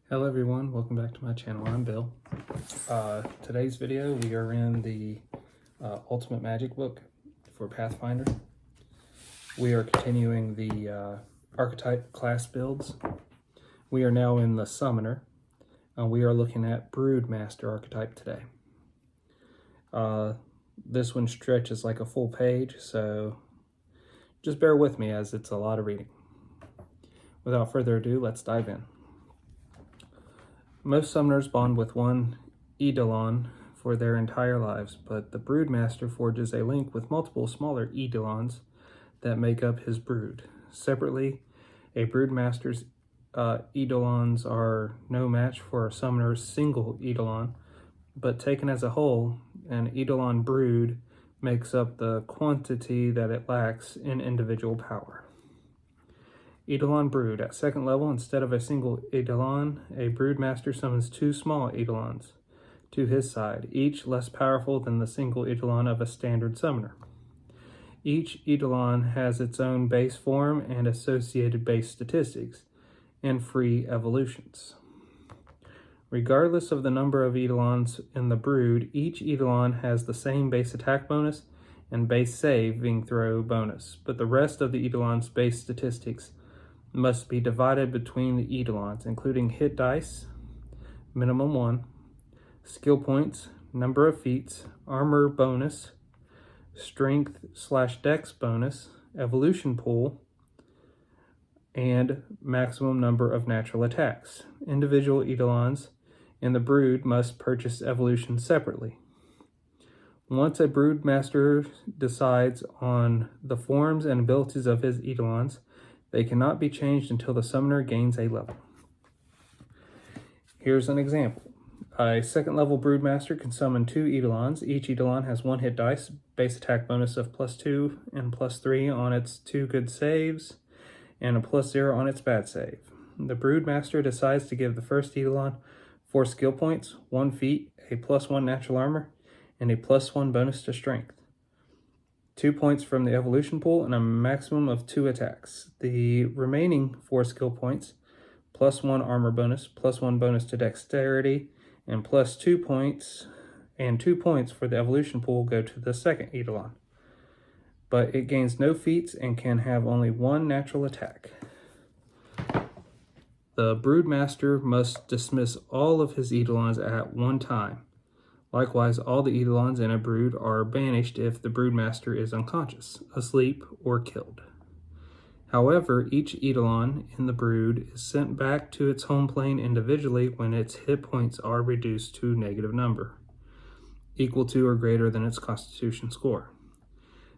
Hello everyone, welcome back to my channel. I'm Bill. Today's video we are in the Ultimate Magic book for Pathfinder. We are continuing the Archetype class builds. We are now in the Summoner. We are looking at Broodmaster Archetype today. This one stretches like a full page, so just bear with me as it's a lot of reading. Without further ado, let's dive in. Most summoners bond with one Eidolon for their entire lives, but the Broodmaster forges a link with multiple smaller Eidolons that make up his brood. Separately, a Broodmaster's Eidolons are no match for a summoner's single Eidolon, but taken as a whole, an Eidolon brood makes up the quantity that it lacks in individual power. Eidolon Brood. At second level, instead of a single Eidolon, a Broodmaster summons two small Eidolons to his side, each less powerful than the single Eidolon of a standard summoner. Each Eidolon has its own base form and associated base statistics, and free evolutions. Regardless of the number of Eidolons in the brood, each Eidolon has the same base attack bonus and base saving throw bonus, but the rest of the Eidolon's base statistics must be divided between the Eidolons, including hit dice, minimum 1, skill points, number of feats, armor bonus, strength/dex bonus, evolution pool, and maximum number of natural attacks. Individual Eidolons in the brood must purchase evolution separately. Once a Broodmaster decides on the forms and abilities of his Eidolons, they cannot be changed until the summoner gains a level. Here's an example. A second level Broodmaster can summon two Eidolons. Each Eidolon has one hit dice, base attack bonus of +2 and +3 on its 2 good saves, and a +0 on its bad save. The Broodmaster decides to give the first Eidolon 4 skill points, 1 feat, a +1 natural armor, and a +1 bonus to strength. 2 points from the evolution pool, and a maximum of 2 attacks. The remaining 4 skill points, +1 armor bonus, +1 bonus to dexterity, and +2 points, and 2 points for the evolution pool go to the second Eidolon. But it gains no feats and can have only 1 natural attack. The Broodmaster must dismiss all of his Eidolons at one time. Likewise, all the Eidolons in a brood are banished if the Broodmaster is unconscious, asleep, or killed. However, each Eidolon in the brood is sent back to its home plane individually when its hit points are reduced to negative number, equal to or greater than its constitution score.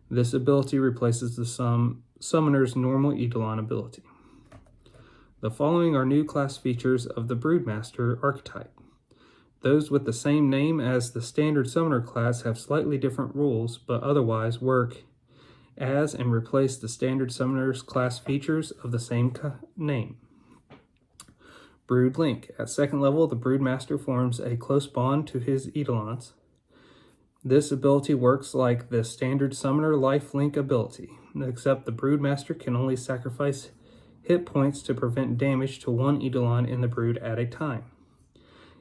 This ability replaces the summoner's normal Eidolon ability. The following are new class features of the Broodmaster archetype. Those with the same name as the standard summoner class have slightly different rules, but otherwise work as and replace the standard summoner's class features of the same name. Brood Link. At second level, the Broodmaster forms a close bond to his Eidolons. This ability works like the standard summoner life link ability, except the Broodmaster can only sacrifice hit points to prevent damage to one Eidolon in the brood at a time.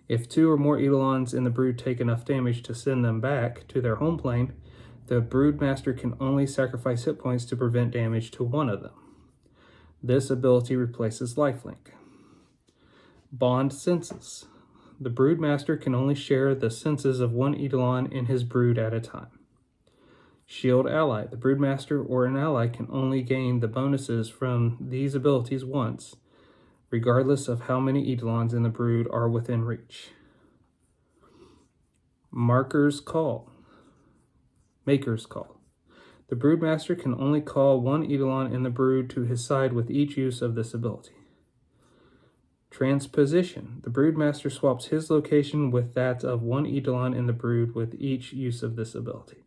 If 2 or more Eidolons in the brood take enough damage to send them back to their home plane, the Broodmaster can only sacrifice hit points to prevent damage to one of them. This ability replaces lifelink. Bond Senses. The Broodmaster can only share the senses of one Eidolon in his brood at a time. Shield Ally. The Broodmaster or an ally can only gain the bonuses from these abilities once, regardless of how many Eidolons in the brood are within reach. Maker's Call. The Broodmaster can only call one Eidolon in the brood to his side with each use of this ability. Transposition. The Broodmaster swaps his location with that of one Eidolon in the brood with each use of this ability.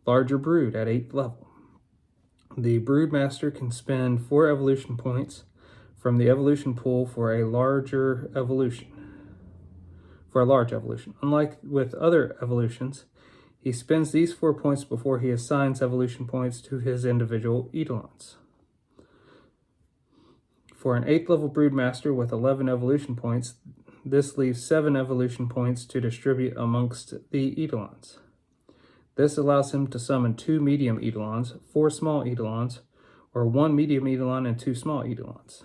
Larger Brood at 8th level. The Broodmaster can spend 4 evolution points from the evolution pool for a large evolution. Unlike with other evolutions, he spends these 4 points before he assigns evolution points to his individual Eidolons. For an 8th level Broodmaster with 11 evolution points, this leaves 7 evolution points to distribute amongst the Eidolons. This allows him to summon 2 medium Eidolons, 4 small Eidolons, or 1 medium Eidolon and 2 small Eidolons.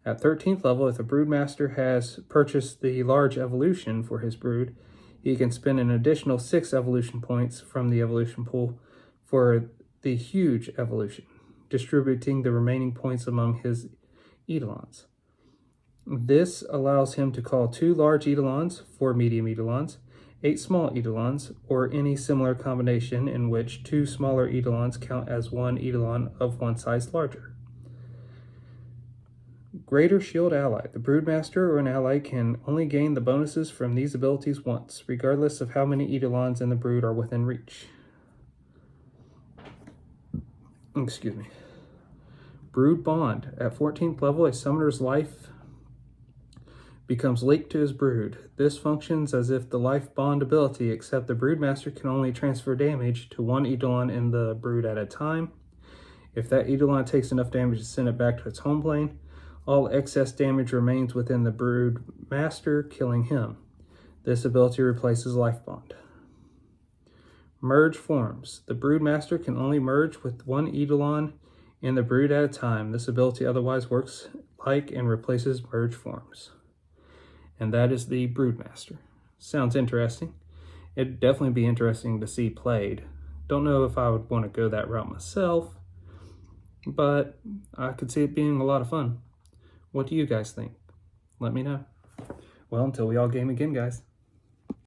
At 13th level, if a Broodmaster has purchased the large evolution for his brood, he can spend an additional 6 evolution points from the evolution pool for the huge evolution, distributing the remaining points among his Eidolons. This allows him to call 2 large Eidolons, 4 medium Eidolons, 8 small Eidolons, or any similar combination in which 2 smaller Eidolons count as 1 Eidolon of one size larger. Greater Shield Ally. The Broodmaster or an ally can only gain the bonuses from these abilities once, regardless of how many Eidolons in the brood are within reach. Excuse me. Brood Bond. At 14th level, a summoner's life becomes linked to his brood. This functions as if the life bond ability, except the Broodmaster can only transfer damage to 1 Eidolon in the brood at a time. If that Eidolon takes enough damage to send it back to its home plane, all excess damage remains within the Broodmaster, killing him. This ability replaces Life Bond. Merge Forms. The Broodmaster can only merge with 1 Eidolon in the brood at a time. This ability otherwise works like and replaces Merge Forms. And that is the Broodmaster. Sounds interesting. It'd definitely be interesting to see played. Don't know if I would want to go that route myself, but I could see it being a lot of fun. What do you guys think? Let me know. Well, until we all game again, guys.